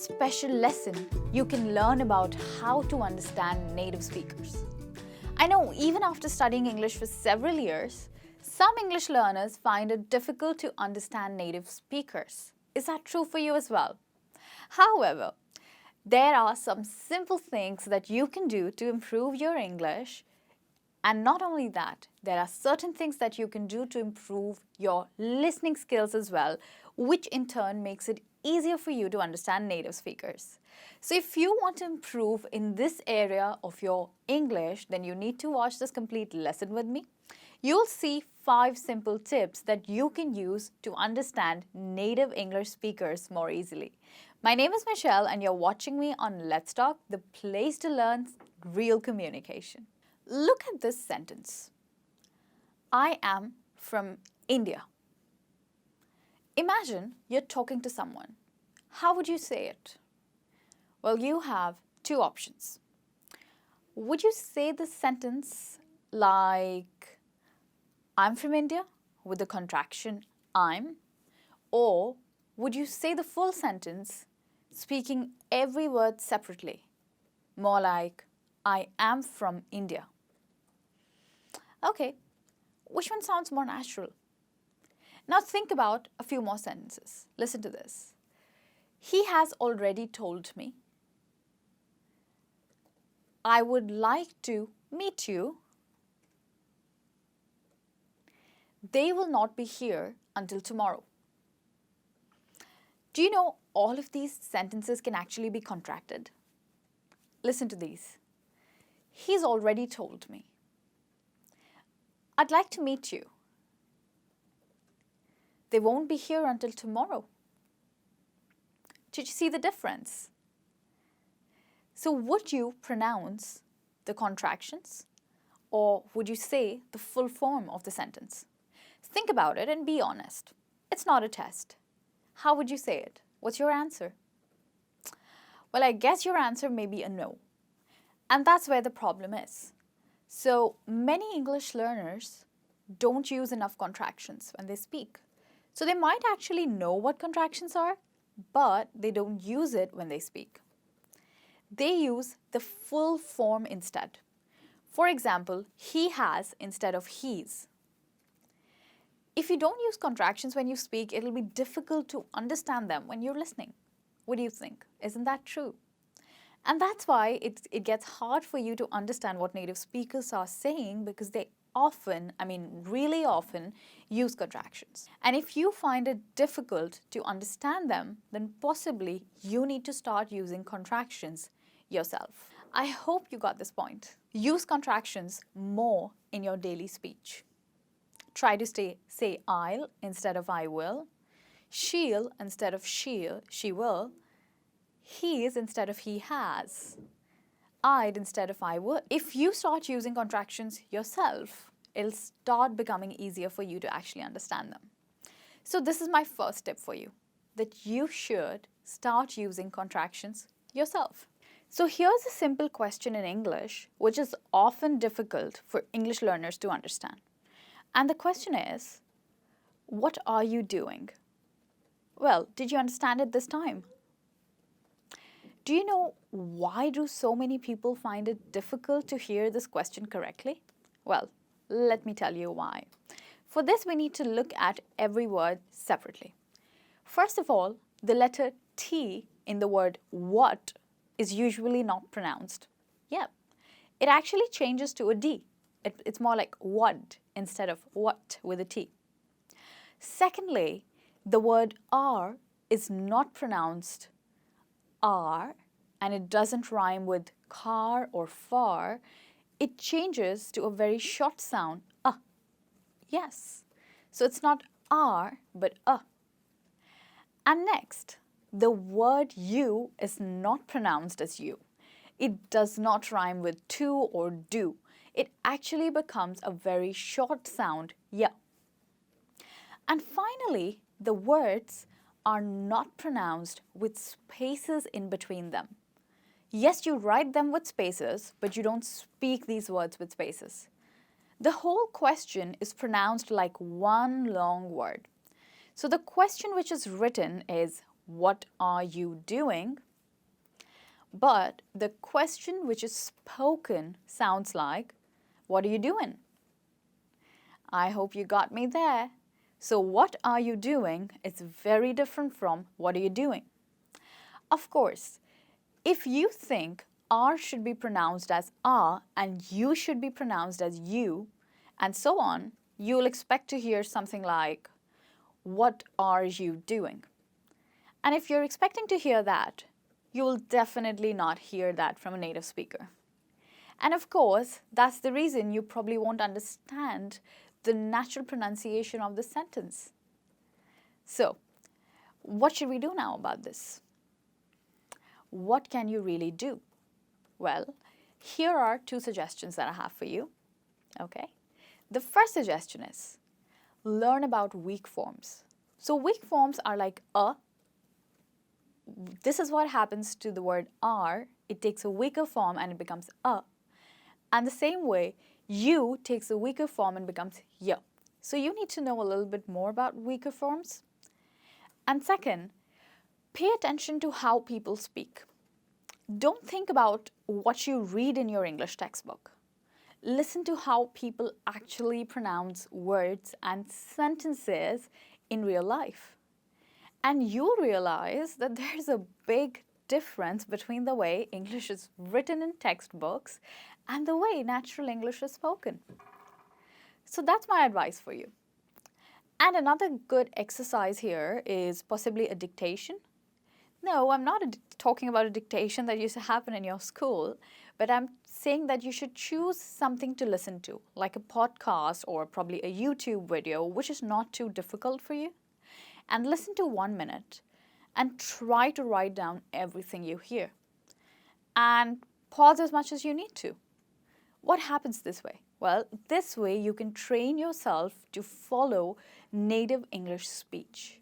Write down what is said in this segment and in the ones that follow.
special lesson, you can learn about how to understand native speakers. I know even after studying English for several years, some English learners find it difficult to understand native speakers. Is that true for you as well? However, there are some simple things that you can do to improve your English. And not only that, there are certain things that you can do to improve your listening skills as well, which in turn makes it easier for you to understand native speakers. So if you want to improve in this area of your English, then you need to watch this complete lesson with me. You'll see 5 simple tips that you can use to understand native English speakers more easily. My name is Michelle and you're watching me on Let's Talk, the place to learn real communication. Look at this sentence. I am from India. Imagine you're talking to someone. How would you say it? Well, you have 2 options. Would you say the sentence like, I'm from India, with the contraction I'm? Or would you say the full sentence, speaking every word separately? More like, I am from India. Okay, which one sounds more natural? Now think about a few more sentences. Listen to this. He has already told me. I would like to meet you. They will not be here until tomorrow. Do you know all of these sentences can actually be contracted? Listen to these. He's already told me. I'd like to meet you. They won't be here until tomorrow. Did you see the difference? So would you pronounce the contractions or would you say the full form of the sentence? Think about it and be honest. It's not a test. How would you say it? What's your answer? Well, I guess your answer may be a no. And that's where the problem is. So many English learners don't use enough contractions when they speak. So they might actually know what contractions are, but they don't use it when they speak. They use the full form instead. For example, he has instead of he's. If you don't use contractions when you speak, it'll be difficult to understand them when you're listening. What do you think? Isn't that true? And that's why it gets hard for you to understand what native speakers are saying because they often, really often, use contractions. And if you find it difficult to understand them, then possibly you need to start using contractions yourself. I hope you got this point. Use contractions more in your daily speech. Try to say I'll instead of I will, she'll instead of she will, he's instead of he has, I'd instead of I would. If you start using contractions yourself, it'll start becoming easier for you to actually understand them. So this is my first tip for you, that you should start using contractions yourself. So here's a simple question in English, which is often difficult for English learners to understand. And the question is, what are you doing? Well, did you understand it this time? Do you know why do so many people find it difficult to hear this question correctly? Well, let me tell you why. For this, we need to look at every word separately. First of all, the letter T in the word what is usually not pronounced. Yeah, it actually changes to a D. It's more like what instead of what with a T. Secondly, the word R is not pronounced R, and it doesn't rhyme with car or far. It changes to a very short sound, Yes. So it's not R, but And next, the word you is not pronounced as you. It does not rhyme with to or do. It actually becomes a very short sound, yeah. And finally, the words are not pronounced with spaces in between them. Yes, you write them with spaces, but you don't speak these words with spaces. The whole question is pronounced like one long word. So the question which is written is, what are you doing? But the question which is spoken sounds like, what are you doing? I hope you got me there. So what are you doing is very different from what are you doing. Of course, if you think R should be pronounced as ah and you should be pronounced as you, and so on, you'll expect to hear something like, what are you doing? And if you're expecting to hear that, you'll definitely not hear that from a native speaker. And of course, that's the reason you probably won't understand the natural pronunciation of the sentence. So, what should we do now about this? What can you really do? Well, here are 2 suggestions that I have for you. Okay? The first suggestion is learn about weak forms. So weak forms are like a. This is what happens to the word are. It takes a weaker form and it becomes a. And the same way, you takes a weaker form and becomes ya. So you need to know a little bit more about weaker forms. And second, pay attention to how people speak. Don't think about what you read in your English textbook. Listen to how people actually pronounce words and sentences in real life. And you'll realize that there's a big difference between the way English is written in textbooks and the way natural English is spoken. So that's my advice for you. And another good exercise here is possibly a dictation. No, I'm not talking about a dictation that used to happen in your school, but I'm saying that you should choose something to listen to, like a podcast or probably a YouTube video, which is not too difficult for you. And listen to 1 minute and try to write down everything you hear. And pause as much as you need to. What happens this way? Well, this way you can train yourself to follow native English speech.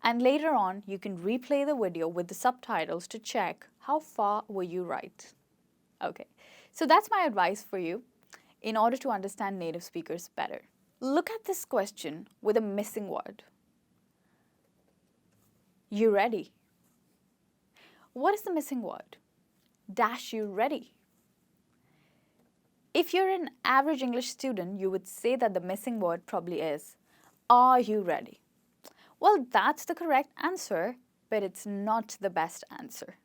And later on, you can replay the video with the subtitles to check how far were you right. Okay, so that's my advice for you in order to understand native speakers better. Look at this question with a missing word. You ready? What is the missing word? Dash you ready. If you're an average English student, you would say that the missing word probably is, are you ready? Well, that's the correct answer, but it's not the best answer.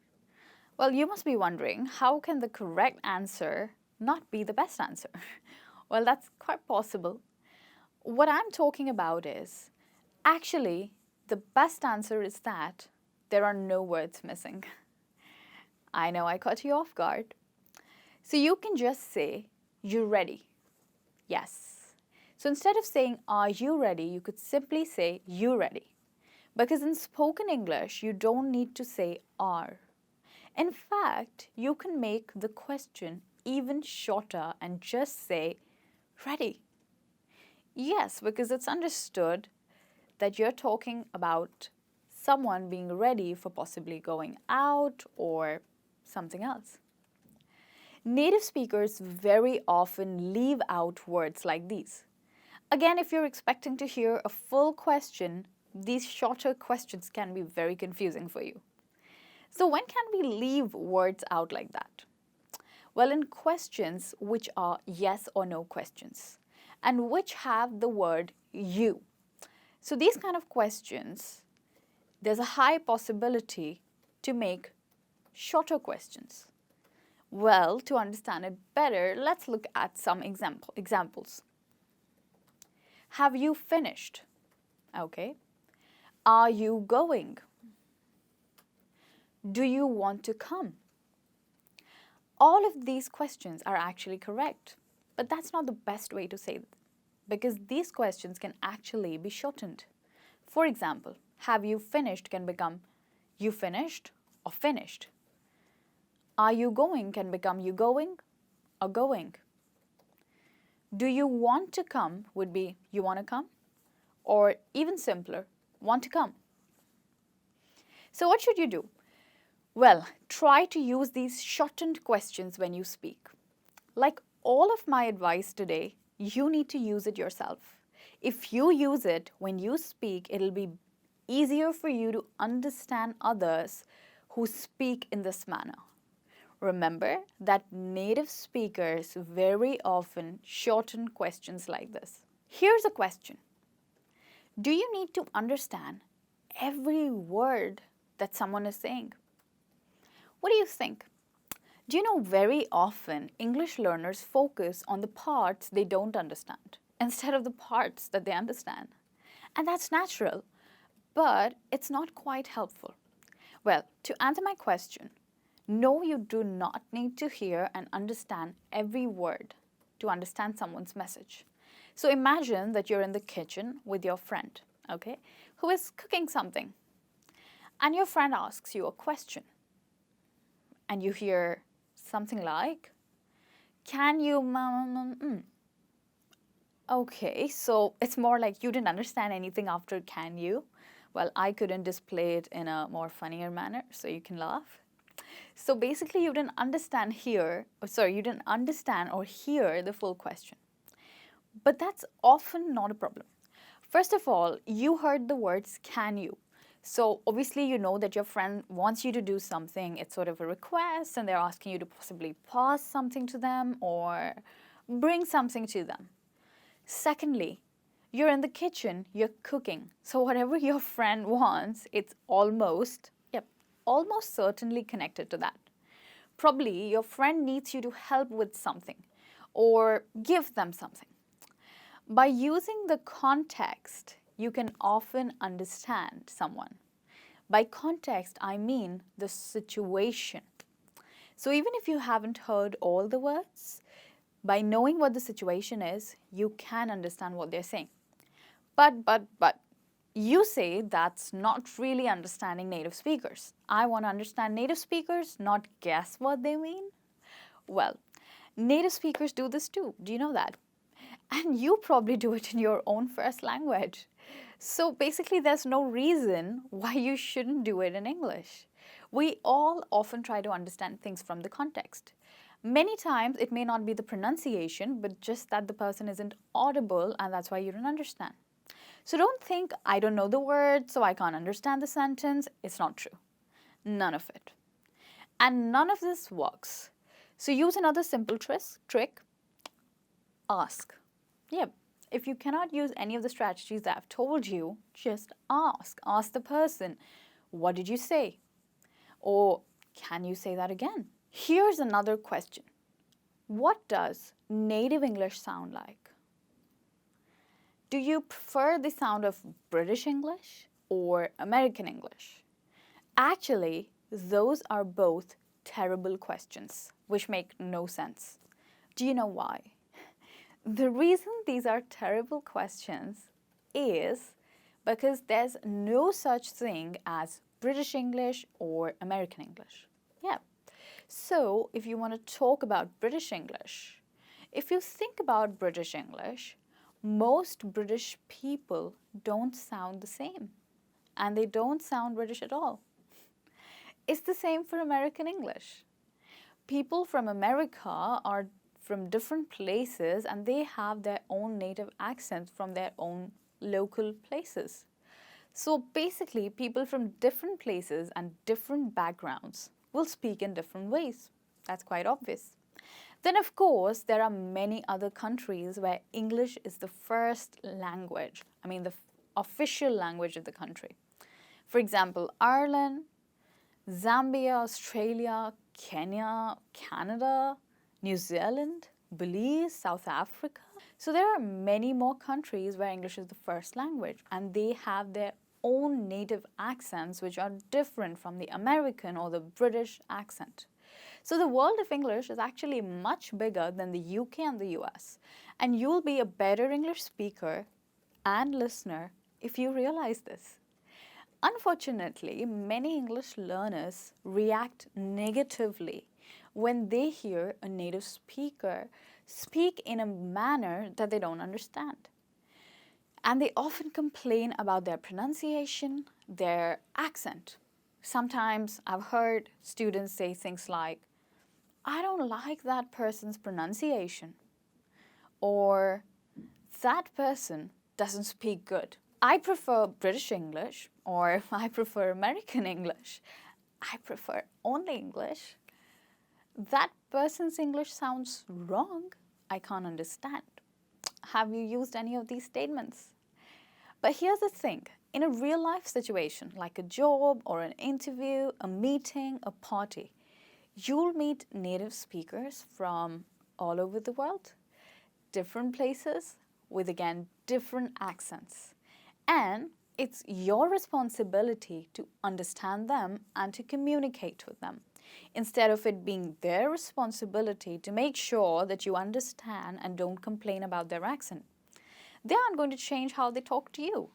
Well, you must be wondering, how can the correct answer not be the best answer? Well, that's quite possible. What I'm talking about is, actually, the best answer is that there are no words missing. I know I caught you off guard. So you can just say, you ready? Yes. So instead of saying, are you ready? You could simply say, you ready. Because in spoken English, you don't need to say are. In fact, you can make the question even shorter and just say, ready. Yes, because it's understood that you're talking about someone being ready for possibly going out or something else. Native speakers very often leave out words like these. Again, if you're expecting to hear a full question, these shorter questions can be very confusing for you. So when can we leave words out like that? Well, in questions which are yes or no questions and which have the word you. So these kind of questions, there's a high possibility to make shorter questions. Well, to understand it better, let's look at some examples. Have you finished? Okay. Are you going? Do you want to come? All of these questions are actually correct, but that's not the best way to say it because these questions can actually be shortened. For example, have you finished can become you finished or finished. Are you going can become you going or going. Do you want to come would be you want to come, or even simpler, want to come. So what should you do? Well, try to use these shortened questions when you speak. Like all of my advice today, you need to use it yourself. If you use it when you speak, it'll be easier for you to understand others who speak in this manner. Remember that native speakers very often shorten questions like this. Here's a question. Do you need to understand every word that someone is saying? What do you think? Do you know very often English learners focus on the parts they don't understand instead of the parts that they understand? And that's natural, but it's not quite helpful. Well, to answer my question, no, you do not need to hear and understand every word to understand someone's message. So imagine that you're in the kitchen with your friend, okay, who is cooking something. And your friend asks you a question. And you hear something like, can you, Okay, so it's more like you didn't understand anything after can you. Well, I couldn't display it in a more funnier manner, so you can laugh. So basically you didn't understand you didn't understand or hear the full question. But that's often not a problem. First of all, you heard the words can you. So obviously you know that your friend wants you to do something. It's sort of a request and they're asking you to possibly pass something to them or bring something to them. Secondly, you're in the kitchen, you're cooking. So whatever your friend wants, it's almost certainly connected to that. Probably your friend needs you to help with something or give them something. By using the context, you can often understand someone. By context, I mean the situation. So even if you haven't heard all the words, by knowing what the situation is, you can understand what they're saying. But, you say that's not really understanding native speakers. I want to understand native speakers, not guess what they mean. Well, native speakers do this too. Do you know that? And you probably do it in your own first language. So basically, there's no reason why you shouldn't do it in English. We all often try to understand things from the context. Many times, it may not be the pronunciation, but just that the person isn't audible, and that's why you don't understand. So don't think, I don't know the word, so I can't understand the sentence. It's not true. None of it. And none of this works. So use another simple trick. Ask. Yep. If you cannot use any of the strategies that I've told you, just ask. Ask the person, what did you say? Or can you say that again? Here's another question. What does native English sound like? Do you prefer the sound of British English or American English? Actually, those are both terrible questions, which make no sense. Do you know why? The reason these are terrible questions is because there's no such thing as British English or American English. Yeah. So if you want to talk about British English, if you think about British English, most British people don't sound the same, and they don't sound British at all. It's the same for American English. People from America are from different places and they have their own native accents from their own local places. So basically, people from different places and different backgrounds will speak in different ways. That's quite obvious. Then, of course, there are many other countries where English is the first language, the official language of the country. For example, Ireland, Zambia, Australia, Kenya, Canada, New Zealand, Belize, South Africa. So there are many more countries where English is the first language, and they have their own native accents which are different from the American or the British accent. So the world of English is actually much bigger than the UK and the US, and you'll be a better English speaker and listener if you realize this. Unfortunately, many English learners react negatively when they hear a native speaker speak in a manner that they don't understand. And they often complain about their pronunciation, their accent. Sometimes I've heard students say things like, I don't like that person's pronunciation, or that person doesn't speak good. I prefer British English, or I prefer American English. I prefer only English. That person's English sounds wrong. I can't understand. Have you used any of these statements? But here's the thing. In a real life situation, like a job or an interview, a meeting, a party, you'll meet native speakers from all over the world, different places, with again different accents. And it's your responsibility to understand them and to communicate with them, instead of it being their responsibility to make sure that you understand and don't complain about their accent. They aren't going to change how they talk to you.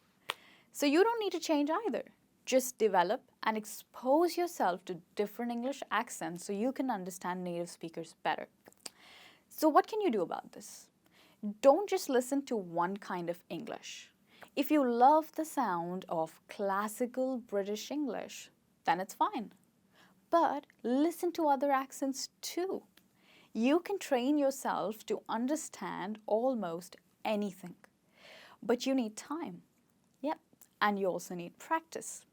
So you don't need to change either. Just develop and expose yourself to different English accents so you can understand native speakers better. So what can you do about this? Don't just listen to one kind of English. If you love the sound of classical British English, then it's fine. But listen to other accents too. You can train yourself to understand almost anything. But you need time. Yep, and you also need practice.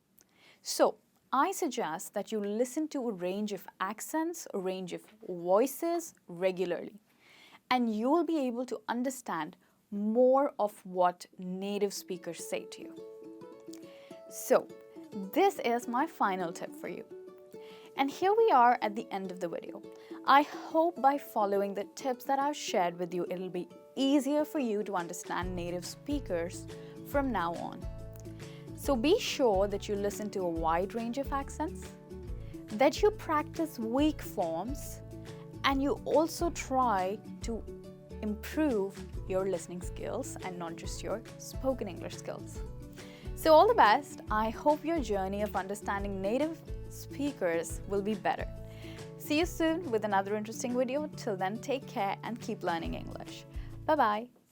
So, I suggest that you listen to a range of accents, a range of voices regularly, and you will be able to understand more of what native speakers say to you. So, this is my final tip for you. And here we are at the end of the video. I hope by following the tips that I've shared with you, it'll be easier for you to understand native speakers from now on. So be sure that you listen to a wide range of accents, that you practice weak forms, and you also try to improve your listening skills and not just your spoken English skills. So all the best. I hope your journey of understanding native speakers will be better. See you soon with another interesting video. Till then, take care and keep learning English. Bye-bye.